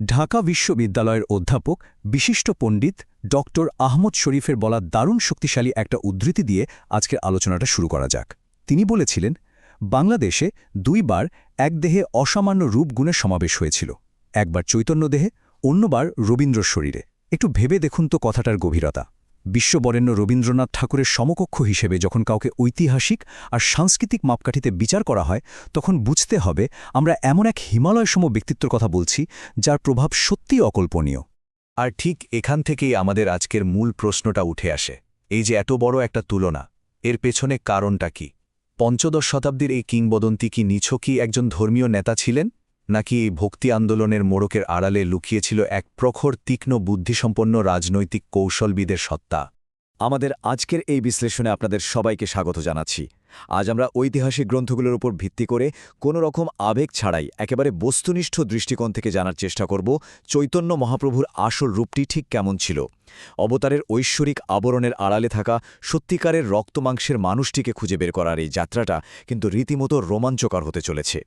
ঢাকা বিশ্ববিদ্যালয়ের অধ্যাপক বিশিষ্ট পণ্ডিত ড আহমদ শরীফের বলা দারুণ শক্তিশালী একটা উদ্ধৃতি দিয়ে আজকের আলোচনাটা শুরু করা যাক। তিনি বলেছিলেন, বাংলাদেশে দুইবার এক দেহে অসামান্য রূপগুণের সমাবেশ হয়েছিল, একবার চৈতন্য দেহে, অন্যবার রবীন্দ্র শরীরে। একটু ভেবে দেখুন তো কথাটার গভীরতা। বিশ্ববরেণ্য রবীন্দ্রনাথ ঠাকুরের সমকক্ষ হিসেবে যখন কাউকে ঐতিহাসিক আর সাংস্কৃতিক মাপকাঠিতে বিচার করা হয়, তখন বুঝতে হবে আমরা এমন এক হিমালয়সম ব্যক্তিত্বের কথা বলছি যার প্রভাব সত্যিই অকল্পনীয়। আর ঠিক এখান থেকেই আমাদের আজকের মূল প্রশ্নটা উঠে আসে, এই যে এত বড় একটা তুলনা, এর পেছনে কারণটা কি? পঞ্চদশ শতাব্দীর এই কিংবদন্তি কি নিছকই একজন ধর্মীয় নেতা ছিলেন, নাকি এই ভক্তি আন্দোলনের মোড়কের আড়ালে লুকিয়েছিল এক প্রখর তীক্ষ্ণ বুদ্ধিসম্পন্ন রাজনৈতিক কৌশলবিদের সত্তা? আমাদের আজকের এই বিশ্লেষণে আপনাদের সবাইকে স্বাগত জানাচ্ছি। আজ আমরা ঐতিহাসিক গ্রন্থগুলোর উপর ভিত্তি করে কোনো রকম আবেগ ছাড়াই একেবারে বস্তুনিষ্ঠ দৃষ্টিকোণ থেকে জানার চেষ্টা করব চৈতন্য মহাপ্রভুর আসল রূপটি ঠিক কেমন ছিল। অবতারের ঐশ্বরিক আবরণের আড়ালে থাকা সত্যিকারের রক্তমাংসের মানুষটিকে খুঁজে বের করার এই যাত্রাটা কিন্তু রীতিমতো রোমাঞ্চকর হতে চলেছে।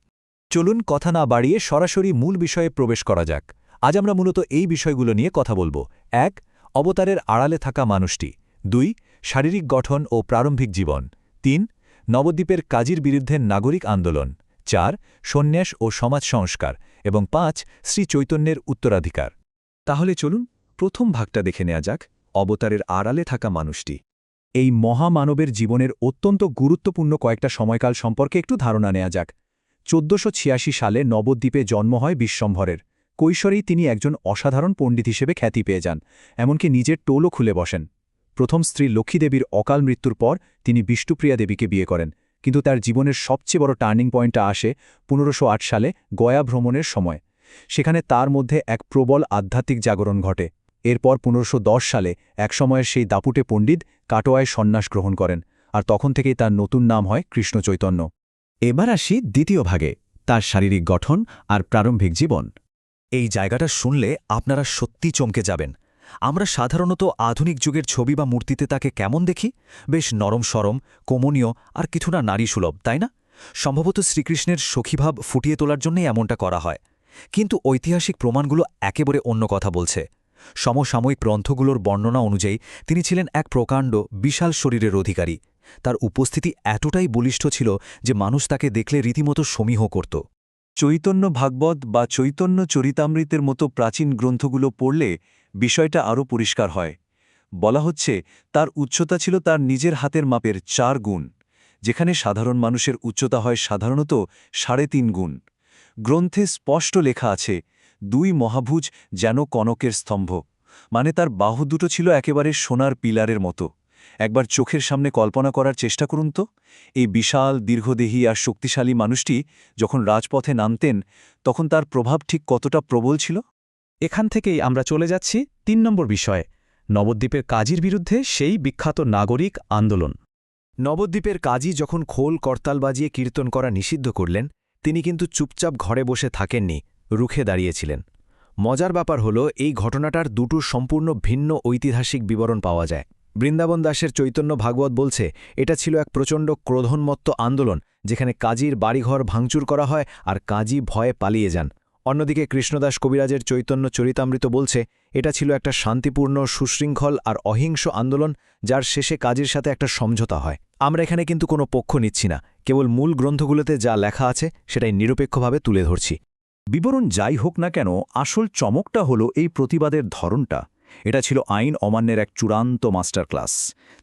চলুন কথা না বাড়িয়ে সরাসরি মূল বিষয়ে প্রবেশ করা যাক। আজ আমরা মূলত এই বিষয়গুলো নিয়ে কথা বলবো। ১. অবতারের আড়ালে থাকা মানুষটি। ২. শারীরিক গঠন ও প্রারম্ভিক জীবন। ৩. নবদ্বীপের কাজীর বিরুদ্ধে নাগরিক আন্দোলন। ৪. সন্ন্যাস ও সমাজ সংস্কার। এবং ৫. শ্রী চৈতন্যের উত্তরাধিকার। তাহলে চলুন প্রথম ভাগটা দেখে নেওয়া যাক, অবতারের আড়ালে থাকা মানুষটি। এই মহামানবের জীবনের অত্যন্ত গুরুত্বপূর্ণ কয়েকটা সময়কাল সম্পর্কে একটু ধারণা নেওয়া যাক। ১৪৮৬ সালে নবদ্বীপে জন্ম হয় বিশ্বম্ভরের। কৈশোরেই তিনি একজন অসাধারণ পণ্ডিত হিসেবে খ্যাতি পেয়ে যান, এমনকি নিজের টোলও খুলে বসেন। প্রথম স্ত্রী লক্ষ্মীদেবীর অকাল মৃত্যুর পর তিনি বিষ্ণুপ্রিয়া দেবীকে বিয়ে করেন, কিন্তু তার জীবনের সবচেয়ে বড় টার্নিং পয়েন্টটা আসে ১৫০৮ সালে গয়া ভ্রমণের সময়। সেখানে তার মধ্যে এক প্রবল আধ্যাত্মিক জাগরণ ঘটে। এরপর ১৫১০ সালে একসময়ের সেই দাপুটে পণ্ডিত কাটোয়ায় সন্ন্যাস গ্রহণ করেন, আর তখন থেকেই তার নতুন নাম হয় কৃষ্ণ চৈতন্য। এবার আসি দ্বিতীয় ভাগে, তার শারীরিক গঠন আর প্রারম্ভিক জীবন। এই জায়গাটা শুনলে আপনারা সত্যি চমকে যাবেন। আমরা সাধারণত আধুনিক যুগের ছবি বা মূর্তিতে তাকে কেমন দেখি? বেশ নরম সরম, কমনীয় আর কিছুটা নারীসুলভ, তাই না? সম্ভবত শ্রীকৃষ্ণের সখীভাব ফুটিয়ে তোলার জন্যই এমনটা করা হয়। কিন্তু ঐতিহাসিক প্রমাণগুলো একেবারে অন্য কথা বলছে। সমসাময়িক গ্রন্থগুলোর বর্ণনা অনুযায়ী তিনি ছিলেন এক প্রকাণ্ড বিশাল শরীরের অধিকারী। তার উপস্থিতি এতটাই বলিষ্ঠ ছিল যে মানুষ তাকে দেখলে রীতিমতো সমীহ করত। চৈতন্য ভাগবত বা চৈতন্য চরিতামৃতের মতো প্রাচীন গ্রন্থগুলো পড়লে বিষয়টা আরও পরিষ্কার হয়। বলা হচ্ছে তার উচ্চতা ছিল তার নিজের হাতের মাপের ৪ গুণ, যেখানে সাধারণ মানুষের উচ্চতা হয় সাধারণত ৩.৫ গুণ। গ্রন্থে স্পষ্ট লেখা আছে, ২ মহাভুজ যেন কনকের স্তম্ভ, মানে তার বাহু দুটো ছিল একেবারে সোনার পিলারের মতো। একবার চোখের সামনে কল্পনা করার চেষ্টা করুন তো, এই বিশাল দীর্ঘদেহী আর শক্তিশালী মানুষটি যখন রাজপথে নামতেন, তখন তার প্রভাব ঠিক কতটা প্রবল ছিল। এখান থেকেই আমরা চলে যাচ্ছি ৩ নম্বর বিষয়ে, নবদ্বীপের কাজীর বিরুদ্ধে সেই বিখ্যাত নাগরিক আন্দোলন। নবদ্বীপের কাজী যখন খোল করতাল বাজিয়ে কীর্তন করা নিষিদ্ধ করলেন, তিনি কিন্তু চুপচাপ ঘরে বসে থাকেননি, রুখে দাঁড়িয়েছিলেন। মজার ব্যাপার হল, এই ঘটনাটার দুটো সম্পূর্ণ ভিন্ন ঐতিহাসিক বিবরণ পাওয়া যায়। বৃন্দাবন দাসের চৈতন্য ভাগবত বলছে এটা ছিল এক প্রচণ্ড ক্রোধোন্মত্ত আন্দোলন, যেখানে কাজীর বাড়িঘর ভাঙচুর করা হয় আর কাজী ভয়ে পালিয়ে যান। অন্যদিকে কৃষ্ণদাস কবিরাজের চৈতন্য চরিতামৃত বলছে এটা ছিল একটা শান্তিপূর্ণ, সুশৃঙ্খল আর অহিংস আন্দোলন, যার শেষে কাজীর সাথে একটা সমঝোতা হয়। আমরা এখানে কিন্তু কোনো পক্ষ নিচ্ছি না, কেবল মূল গ্রন্থগুলোতে যা লেখা আছে সেটাই নিরপেক্ষভাবে তুলে ধরছি। বিবরণ যাই হোক না কেন, আসল চমকটা হলো এই প্রতিবাদের ধরনটা। এটা ছিল আইন অমান্যের এক চূড়ান্ত মাস্টার ক্লাস।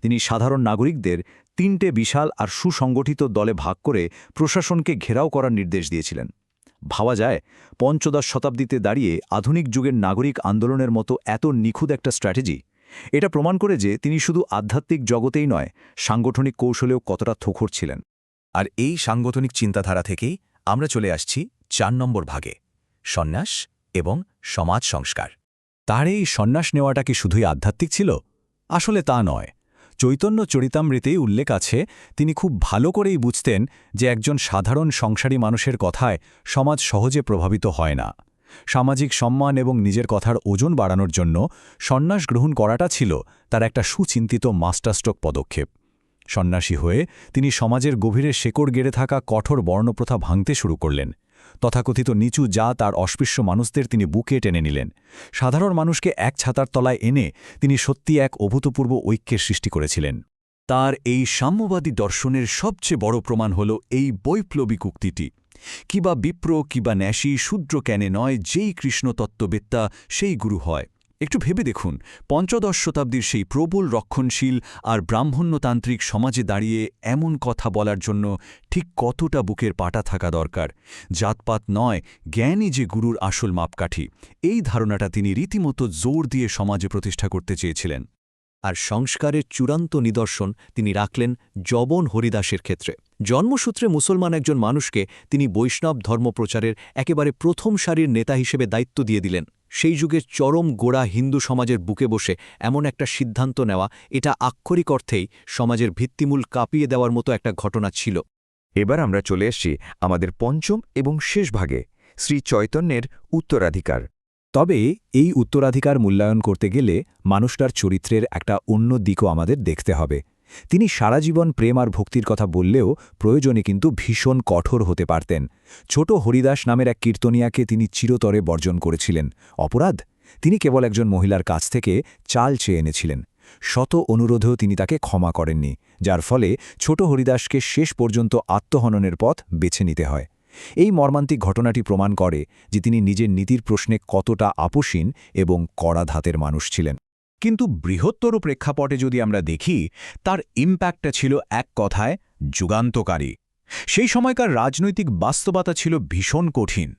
তিনি সাধারণ নাগরিকদের ৩টে বিশাল আর সুসংগঠিত দলে ভাগ করে প্রশাসনকে ঘেরাও করার নির্দেশ দিয়েছিলেন। ভাবা যায়, পঞ্চদশ শতাব্দীতে দাঁড়িয়ে আধুনিক যুগের নাগরিক আন্দোলনের মতো এত নিখুঁত একটা স্ট্র্যাটেজি। এটা প্রমাণ করে যে তিনি শুধু আধ্যাত্মিক জগতেই নয়, সাংগঠনিক কৌশলেও কতটা থোখর ছিলেন। আর এই সাংগঠনিক চিন্তাধারা থেকেই আমরা চলে আসছি ৪ নম্বর ভাগে, সন্ন্যাস এবং সমাজ সংস্কার। তার এই সন্ন্যাস নেওয়াটা কি শুধুই আধ্যাত্মিক ছিল? আসলে তা নয়। চৈতন্য চরিতামৃতেই উল্লেখ আছে তিনি খুব ভালো করেই বুঝতেন যে একজন সাধারণ সংসারী মানুষের কথায় সমাজ সহজে প্রভাবিত হয় না। সামাজিক সম্মান এবং নিজের কথার ওজন বাড়ানোর জন্য সন্ন্যাস গ্রহণ করাটা ছিল তার একটা সুচিন্তিত মাস্টারস্ট্রোক পদক্ষেপ। সন্ন্যাসী হয়ে তিনি সমাজের গভীরে শেকড় গেড়ে থাকা কঠোর বর্ণপ্রথা ভাঙতে শুরু করলেন। তথাকথিত নিচু জাত আর অস্পৃশ্য মানুষদের তিনি বুকে টেনে নিলেন। সাধারণ মানুষকে এক ছাতার তলায় এনে তিনি সত্যি এক অভূতপূর্ব ঐক্যের সৃষ্টি করেছিলেন। তার এই সাম্যবাদী দর্শনের সবচেয়ে বড় প্রমাণ হল এই বৈপ্লবিক উক্তিটি, কিবা বিপ্র কিবা ন্যাসী শূদ্র কেনে নয়, যেই কৃষ্ণতত্ত্ববেত্তা সেই গুরু হয়। একটু ভেবে দেখুন, পঞ্চদশ শতাব্দীর সেই প্রবল রক্ষণশীল আর ব্রাহ্মণ্যতান্ত্রিক সমাজে দাঁড়িয়ে এমন কথা বলার জন্য ঠিক কতটা বুকের পাটা থাকা দরকার। জাতপাত নয়, জ্ঞানই যে গুরুর আসল মাপকাঠি, এই ধারণাটা তিনি রীতিমতো জোর দিয়ে সমাজে প্রতিষ্ঠা করতে চেয়েছিলেন। আর সংস্কারের চূড়ান্ত নিদর্শন তিনি রাখলেন যবন হরিদাসের ক্ষেত্রে। জন্মসূত্রে মুসলমান একজন মানুষকে তিনি বৈষ্ণব ধর্মপ্রচারের একেবারে প্রথম সারির নেতা হিসেবে দায়িত্ব দিয়ে দিলেন। সেই যুগের চরম গোড়া হিন্দু সমাজের বুকে বসে এমন একটা সিদ্ধান্ত নেওয়া, এটা আক্ষরিক অর্থেই সমাজের ভিত্তিমূল কাঁপিয়ে দেওয়ার মতো একটা ঘটনা ছিল। এবার আমরা চলে এসেছি আমাদের পঞ্চম এবং শেষ ভাগে, শ্রী চৈতন্যের উত্তরাধিকার। তবে এই উত্তরাধিকার মূল্যায়ন করতে গেলে মানুষটার চরিত্রের একটা অন্য দিকও আমাদের দেখতে হবে। তিনি সারা জীবন প্রেম আর ভক্তির কথা বললেও প্রয়োজনে কিন্তু ভীষণ কঠোর হতে পারতেন। ছোট হরিদাস নামের এক কীর্তনিয়াকে তিনি চিরতরে বর্জন করেছিলেন। অপরাধ? তিনি কেবল একজন মহিলার কাছ থেকে চাল চেয়ে এনেছিলেন। শত অনুরোধেও তিনি তাকে ক্ষমা করেননি, যার ফলে ছোট হরিদাসকে শেষ পর্যন্ত আত্মহননের পথ বেছে নিতে হয়। এই মর্মান্তিক ঘটনাটি প্রমাণ করে যে তিনি নিজের নীতির প্রশ্নে কতটা আপোষহীন এবং কড়া ধাতের মানুষ ছিলেন। কিন্তু বৃহত্তর প্রেক্ষাপটে যদি আমরা দেখি, তার ইম্প্যাক্টটা ছিল এক কথায় যুগান্তকারী। সেই সময়কার রাজনৈতিক বাস্তবতা ছিল ভীষণ কঠিন।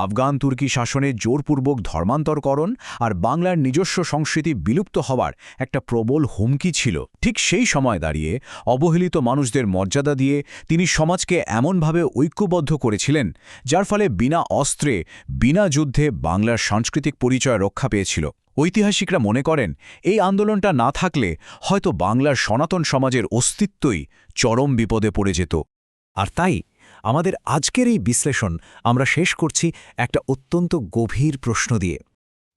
আফগান তুর্কি শাসনে জোরপূর্বক ধর্মান্তরকরণ আর বাংলার নিজস্ব সংস্কৃতি বিলুপ্ত হওয়ার একটা প্রবল হুমকি ছিল। ঠিক সেই সময় দাঁড়িয়ে অবহেলিত মানুষদের মর্যাদা দিয়ে তিনি সমাজকে এমনভাবে ঐক্যবদ্ধ করেছিলেন, যার ফলে বিনা অস্ত্রে বিনা যুদ্ধে বাংলার সাংস্কৃতিক পরিচয় রক্ষা পেয়েছিল। ঐতিহাসিকরা মনে করেন এই আন্দোলনটা না থাকলে হয়তো বাংলার সনাতন সমাজের অস্তিত্বই চরম বিপদে পড়ে যেত। আর তাই আমাদের আজকের এই বিশ্লেষণ আমরা শেষ করছি একটা অত্যন্ত গভীর প্রশ্ন দিয়ে।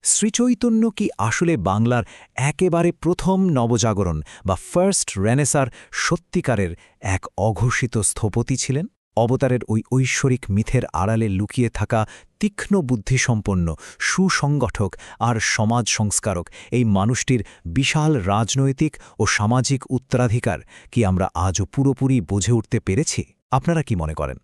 শ্রীচৈতন্য কি আসলে বাংলার একেবারে প্রথম নবজাগরণ বা ফার্স্ট রেনেসার সত্যিকারের এক অঘোষিত স্থপতি ছিলেন? অবতারের ওই ঐশ্বরিক মিথের আড়ালে লুকিয়ে থাকা তীক্ষ্ণ বুদ্ধিসম্পন্ন, সুসংগঠক আর সমাজ সংস্কারক এই মানুষটির বিশাল রাজনৈতিক ও সামাজিক উত্তরাধিকার কি আমরা আজও পুরোপুরি বুঝে উঠতে পেরেছি? আপনারা কি মনে করেন?